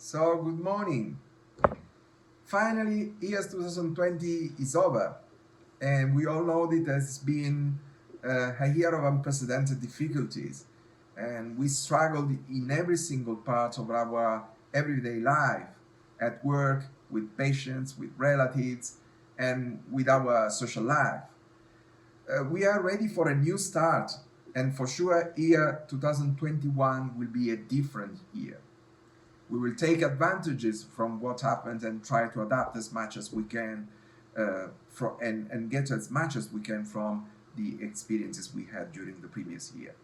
So, good morning. Finally, year 2020 is over, and we all know that it has been a year of unprecedented difficulties, and we struggled in every single part of our everyday life, at work, with patients, with relatives, and with our social life. We are ready for a new start, and for sure, year 2021 will be a different year. We will take advantages from what happened and try to adapt as much as we can and get as much as we can from the experiences we had during the previous year.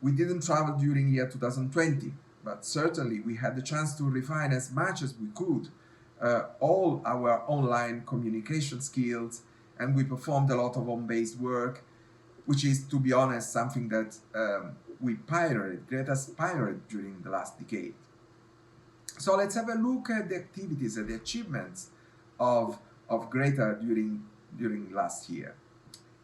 We didn't travel during year 2020, but certainly we had the chance to refine as much as we could all our online communication skills, and we performed a lot of home-based work, which is, to be honest, something that we pioneered, GReTA's pioneered during the last decade. So let's have a look at the activities and the achievements of GReTA during last year.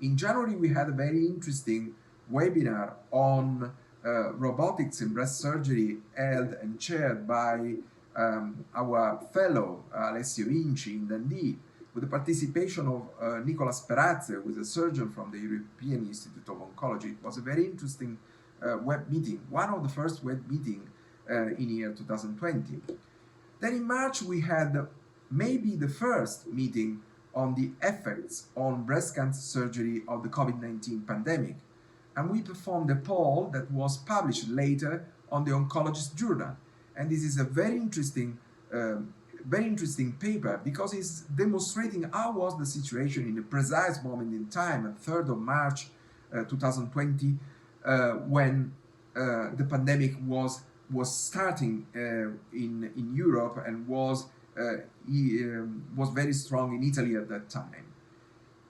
In January, we had a very interesting webinar on robotics in breast surgery held and chaired by our fellow Alessio Vinci in Dundee, with the participation of Nicolas Peradze, who is a surgeon from the European Institute of Oncology. It was a very interesting web meeting, one of the first web meetings in year 2020. Then in March we had maybe the first meeting on the effects on breast cancer surgery of the COVID-19 pandemic, and we performed a poll that was published later on the Oncologist journal. And this is a very interesting paper, because it's demonstrating how was the situation in a precise moment in time, at 3rd of March 2020, when the pandemic was starting in Europe and was very strong in Italy at that time.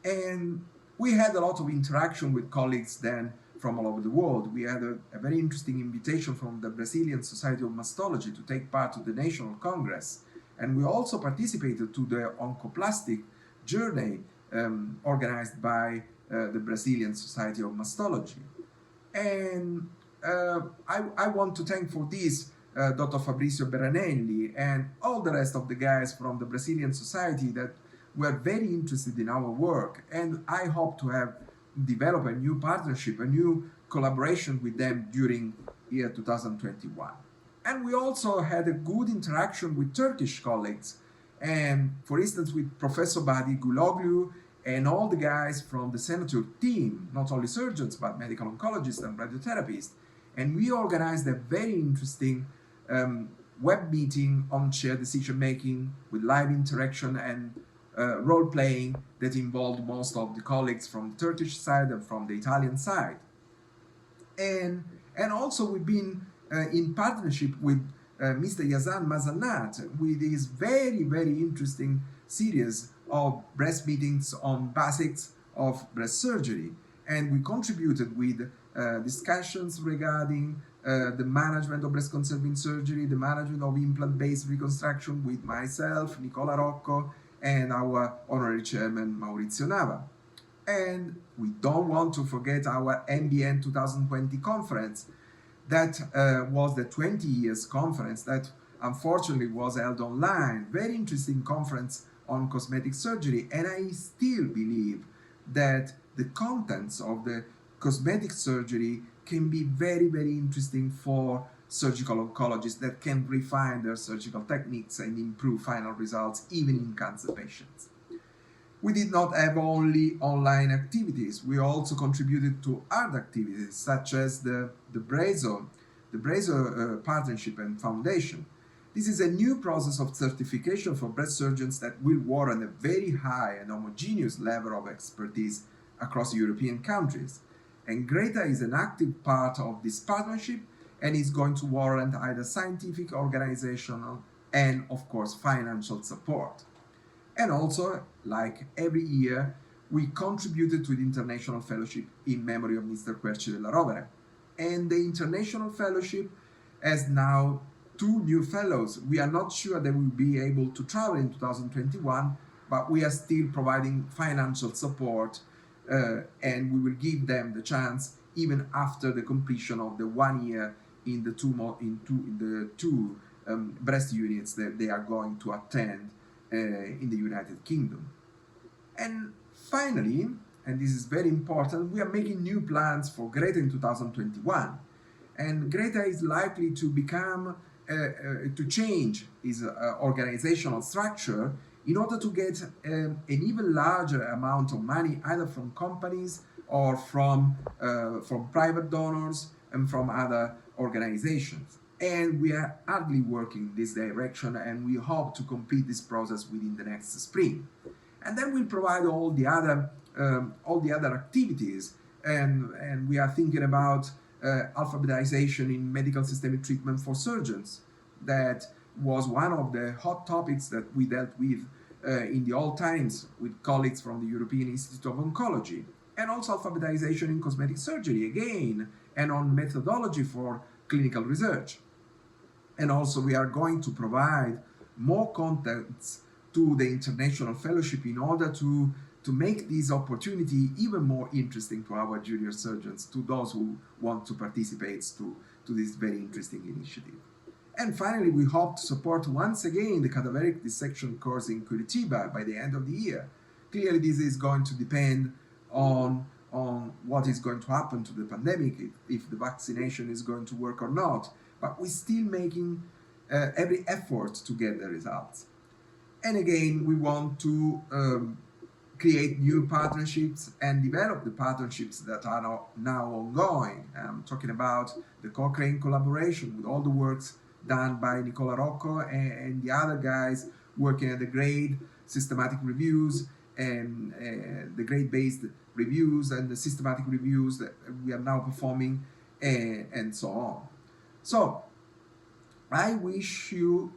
And we had a lot of interaction with colleagues then from all over the world. We had a very interesting invitation from the Brazilian Society of Mastology to take part to the National Congress. And we also participated to the Oncoplastic journey organized by the Brazilian Society of Mastology. And I want to thank for this Dr. Fabrizio Beranelli and all the rest of the guys from the Brazilian Society that were very interested in our work, and I hope to have developed a new partnership, a new collaboration with them during year 2021. And we also had a good interaction with Turkish colleagues, and for instance with Professor Badi Guloglu and all the guys from the Senator team, not only surgeons but medical oncologists and radiotherapists. And we organized a very interesting web meeting on shared decision making with live interaction and role playing that involved most of the colleagues from the Turkish side and from the Italian side. And also we've been in partnership with Mr. Yazan Mazanat with his very, very interesting series of breast meetings on basics of breast surgery. And we contributed with discussions regarding the management of breast conserving surgery, the management of implant-based reconstruction with myself, Nicola Rocco, and our honorary chairman, Maurizio Nava. And we don't want to forget our MBN 2020 conference. That was the 20 years conference that unfortunately was held online. Very interesting conference on cosmetic surgery. And I still believe that the contents of the cosmetic surgery can be very, very interesting for surgical oncologists that can refine their surgical techniques and improve final results even in cancer patients. We did not have only online activities. We also contributed to other activities such as the BRAZO Partnership and Foundation. This is a new process of certification for breast surgeons that will warrant a very high and homogeneous level of expertise across European countries. And GReTA is an active part of this partnership and is going to warrant either scientific, organizational, and of course financial support. And also, like every year, we contributed to the International Fellowship in memory of Mr. Querci della Rovere. And the International Fellowship has now 2 new fellows. We are not sure they will be able to travel in 2021, but we are still providing financial support and we will give them the chance even after the completion of the 1 year in the two breast units that they are going to attend in the United Kingdom. And finally, and this is very important, we are making new plans for GReTA in 2021. And GReTA is likely to become, to change its organizational structure in order to get an even larger amount of money, either from companies or from private donors and from other organizations. And we are hardly working in this direction, and we hope to complete this process within the next spring. And then we'll provide all the other activities, and we are thinking about alphabetization in medical systemic treatment for surgeons. That was one of the hot topics that we dealt with in the old times with colleagues from the European Institute of Oncology, and also alphabetization in cosmetic surgery again, and on methodology for clinical research. And also we are going to provide more contents to the international fellowship in order to make this opportunity even more interesting to our junior surgeons, to those who want to participate to this very interesting initiative. And finally, we hope to support once again the cadaveric dissection course in Curitiba by the end of the year. Clearly, this is going to depend on what is going to happen to the pandemic, if the vaccination is going to work or not, but we're still making every effort to get the results. And again, we want to create new partnerships and develop the partnerships that are now ongoing. I'm talking about the Cochrane collaboration with all the works done by Nicola Rocco and the other guys working at the grade systematic reviews and the grade-based reviews and the systematic reviews that we are now performing and so on. So I wish you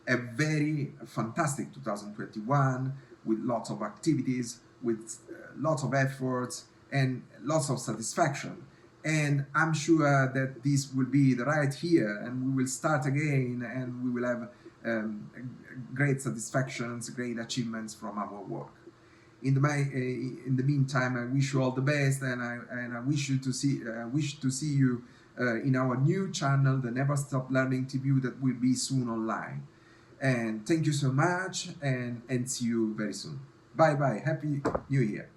a very fantastic 2021 with lots of activities, with lots of efforts and lots of satisfaction. And I'm sure that this will be the right year, and we will start again, and we will have great satisfactions, great achievements from our work. In the meantime, I wish you all the best, and I wish to see you in our new channel, the Never Stop Learning TV, that will be soon online. And thank you so much, and see you very soon. Bye bye. Happy New Year.